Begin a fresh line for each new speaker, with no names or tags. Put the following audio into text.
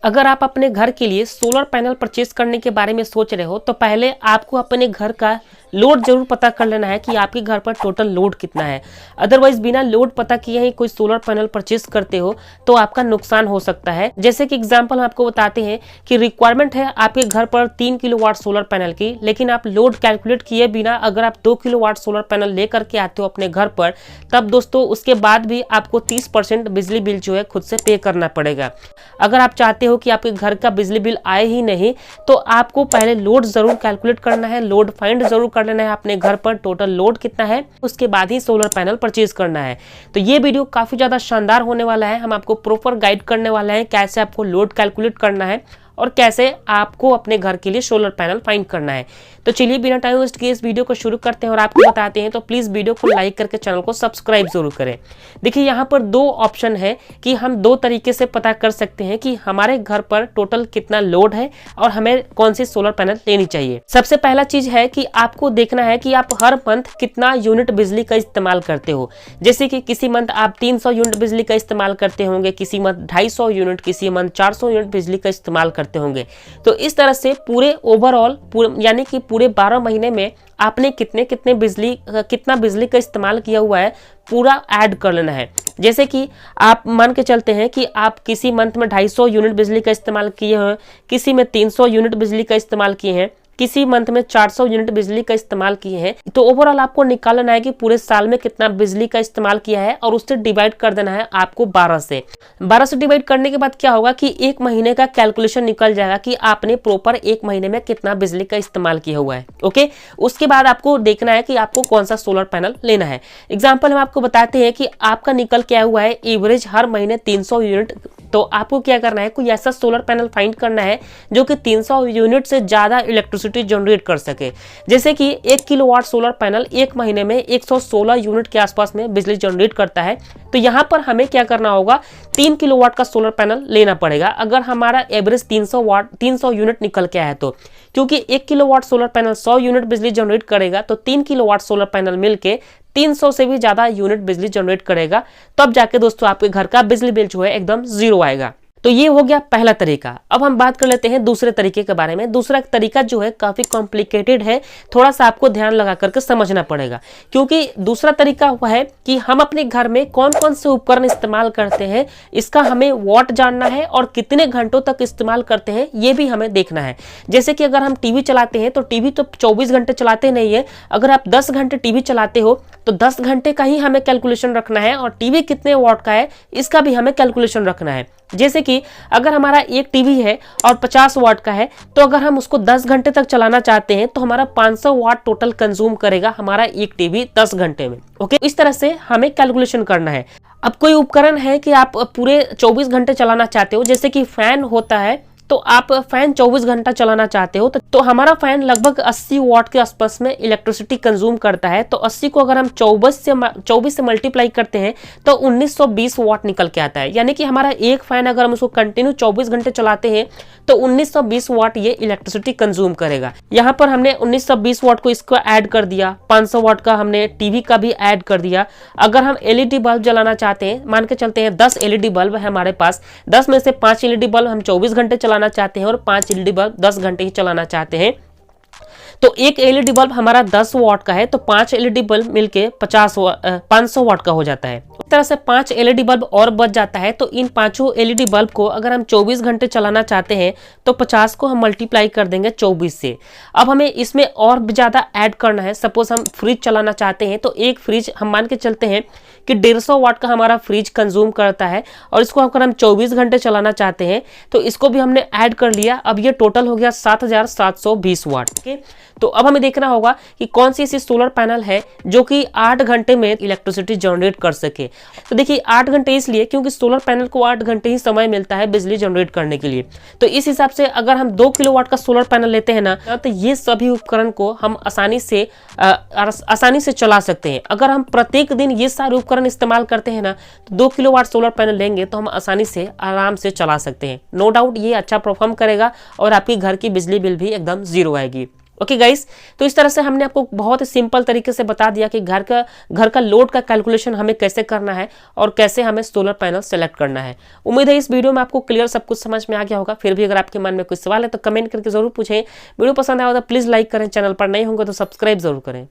अगर आप अपने घर के लिए सोलर पैनल परचेज करने के बारे में सोच रहे हो तो पहले आपको अपने घर का लोड जरूर पता कर लेना है कि आपके घर पर टोटल लोड कितना है। अदरवाइज बिना लोड पता किए ही कोई सोलर पैनल परचेज करते हो तो आपका नुकसान हो सकता है। जैसे कि एग्जांपल हम आपको बताते हैं कि रिक्वायरमेंट है आपके घर पर 3 किलोवाट सोलर पैनल की, लेकिन आप लोड कैलकुलेट किए बिना अगर आप 2 किलोवाट सोलर पैनल लेकर के आते हो अपने घर पर, तब दोस्तों उसके बाद भी आपको 30% बिजली बिल जो है खुद से पे करना पड़ेगा। अगर आप चाहते हो कि आपके घर का बिजली बिल आए ही नहीं तो आपको पहले लोड जरूर कैलकुलेट करना है, लोड फाइंड जरूर कर लेना है अपने घर पर टोटल लोड कितना है, उसके बाद ही सोलर पैनल परचेज करना है। तो ये वीडियो काफी ज्यादा शानदार होने वाला है। हम आपको प्रॉपर गाइड करने वाले हैं कैसे आपको लोड कैलकुलेट करना है और कैसे आपको अपने घर के लिए सोलर पैनल फाइंड करना है। तो चलिए बिना टाइम वेस्ट किए इस वीडियो को शुरू करते हैं और आपको बताते हैं। तो प्लीज वीडियो को लाइक करके चैनल को सब्सक्राइब जरूर करें। देखिए यहाँ पर दो ऑप्शन है कि हम दो तरीके से पता कर सकते हैं कि हमारे घर पर टोटल कितना लोड है और हमें कौन सी सोलर पैनल लेनी चाहिए। सबसे पहला चीज है कि आपको देखना है कि आप हर मंथ कितना यूनिट बिजली का इस्तेमाल करते हो। जैसे कि किसी मंथ आप 300 यूनिट बिजली का इस्तेमाल करते होंगे, किसी मंथ 250 यूनिट, किसी मंथ 400 यूनिट बिजली का इस्तेमाल करते होंगे। तो इस तरह से पूरे ओवरऑल यानी कि पूरे 12 महीने में आपने कितना बिजली का इस्तेमाल किया हुआ है पूरा ऐड कर लेना है। जैसे कि आप मान के चलते हैं कि आप किसी मंथ में 250 यूनिट बिजली का इस्तेमाल किए हैं, किसी में 300 यूनिट बिजली का इस्तेमाल किए हैं, किसी मंथ में 400 यूनिट बिजली का इस्तेमाल किए हैं। तो ओवरऑल आपको निकालना है कि पूरे साल में कितना बिजली का इस्तेमाल किया है और उससे डिवाइड कर देना है आपको 12 से। 12 से डिवाइड करने के बाद क्या होगा कि एक महीने का कैलकुलेशन निकल जाएगा कि आपने प्रॉपर एक महीने में कितना बिजली का इस्तेमाल किया हुआ है। ओके, उसके बाद आपको देखना है कि आपको कौन सा सोलर पैनल लेना है। एग्जाम्पल हम आपको बताते हैं कि आपका निकल के आया हुआ है एवरेज हर महीने 300 यूनिट। तो आपको क्या करना है, कोई ऐसा सोलर पैनल फाइंड करना है जो कि 300 यूनिट से ज्यादा इलेक्ट्रिसिटी जनरेट कर सके। जैसे कि 1 किलोवाट सोलर पैनल एक महीने में 116 यूनिट के आसपास में बिजली जनरेट करता है। तो यहाँ पर हमें क्या करना होगा, 3 किलोवाट का सोलर पैनल लेना पड़ेगा अगर हमारा एवरेज 300 यूनिट निकल के आया तो। क्योंकि 1 किलोवाट सोलर पैनल 100 यूनिट बिजली जनरेट करेगा तो 3 किलोवाट सोलर पैनल मिलके 300 से भी ज्यादा यूनिट बिजली जनरेट करेगा। तब जाके दोस्तों आपके घर का बिजली बिल जो है एकदम जीरो आएगा। तो ये हो गया पहला तरीका। अब हम बात कर लेते हैं दूसरे तरीके के बारे में। दूसरा तरीका जो है काफी कॉम्प्लिकेटेड है, थोड़ा सा आपको ध्यान लगा करके समझना पड़ेगा। क्योंकि दूसरा तरीका हुआ है कि हम अपने घर में कौन कौन से उपकरण इस्तेमाल करते हैं, इसका हमें वॉट जानना है और कितने घंटों तक इस्तेमाल करते हैं ये भी हमें देखना है। जैसे कि अगर हम टीवी चलाते हैं तो टीवी तो 24 घंटे चलाते नहीं है। अगर आप 10 घंटे टीवी चलाते हो तो 10 घंटे का ही हमें कैलकुलेशन रखना है और टीवी कितने वॉट का है इसका भी हमें कैलकुलेशन रखना है। जैसे कि अगर हमारा एक टीवी है और 50 वाट का है तो अगर हम उसको 10 घंटे तक चलाना चाहते हैं तो हमारा 500 वाट टोटल कंज्यूम करेगा हमारा एक टीवी 10 घंटे में। ओके, इस तरह से हमें कैलकुलेशन करना है। अब कोई उपकरण है कि आप पूरे 24 घंटे चलाना चाहते हो, जैसे कि फैन होता है तो आप फैन 24 घंटा चलाना चाहते हो तो हमारा फैन लगभग 80 वाट के आसपास में इलेक्ट्रिसिटी कंज्यूम करता है। तो 80 को अगर हम 24 से मल्टीप्लाई करते हैं तो 1920 वाट निकल के आता है। यानी कि हमारा एक फैन अगर हम उसको कंटिन्यू 24 घंटे चलाते हैं तो 1920 वाट ये इलेक्ट्रिसिटी कंज्यूम करेगा। यहाँ पर हमने 1920 वाट को इसको ऐड कर दिया, 500 वाट का हमने टीवी का भी ऐड कर दिया। अगर हम एलईडी बल्ब जलाना चाहते हैं, मान के चलते हैं 10 एलईडी बल्ब है हमारे पास, 10 में से 5 एलईडी बल्ब हम 24 घंटे चलाना चाहते हैं और 5 एलईडी बल्ब 10 घंटे ही चलाना चाहते हैं। तो एक एलईडी बल्ब हमारा 10 वाट का है तो 5 एलईडी बल्ब मिलके 500 वाट का हो जाता है। इस तरह से 5 एलईडी बल्ब और बच जाता है। तो इन पांचों एलईडी बल्ब को अगर हम 24 घंटे चलाना चाहते हैं तो 50 को हम मल्टीप्लाई कर देंगे 24 से। अब हमें इसमें और ज्यादा ऐड करना है। सपोज हम फ्रिज चलाना चाहते हैं तो एक फ्रिज हम मान के चलते हैं कि 150 वाट का हमारा फ्रिज कंज्यूम करता है और इसको अगर हम 24 घंटे चलाना चाहते हैं तो इसको भी हमने ऐड कर लिया। अब ये टोटल हो गया 7720 वाट। ओके, तो अब हमें देखना होगा कि कौन सी ऐसी सोलर पैनल है जो कि 8 घंटे में इलेक्ट्रिसिटी जनरेट कर सके। तो देखिए 8 घंटे इसलिए क्योंकि सोलर पैनल को 8 घंटे ही समय मिलता है बिजली जनरेट करने के लिए। तो इस हिसाब से अगर हम 2 किलोवाट का सोलर पैनल लेते हैं ना तो ये सभी उपकरण को हम आसानी से चला सकते हैं। अगर हम प्रत्येक दिन ये सारे उपकरण इस्तेमाल करते हैं ना तो 2 किलोवाट सोलर पैनल लेंगे तो हम आसानी से आराम से चला सकते हैं। नो डाउट ये अच्छा परफॉर्म करेगा और आपके घर की बिजली बिल भी एकदम जीरो आएगी। ओके गाइस, तो इस तरह से हमने आपको बहुत ही सिंपल तरीके से बता दिया कि घर का लोड का कैलकुलेशन हमें कैसे करना है और कैसे हमें सोलर पैनल सेलेक्ट करना है। उम्मीद है इस वीडियो में आपको क्लियर सब कुछ समझ में आ गया होगा। फिर भी अगर आपके मन में कोई सवाल है तो कमेंट करके जरूर पूछें। वीडियो पसंद आया हो तो प्लीज लाइक करें, चैनल पर नए होंगे तो सब्सक्राइब जरूर करें।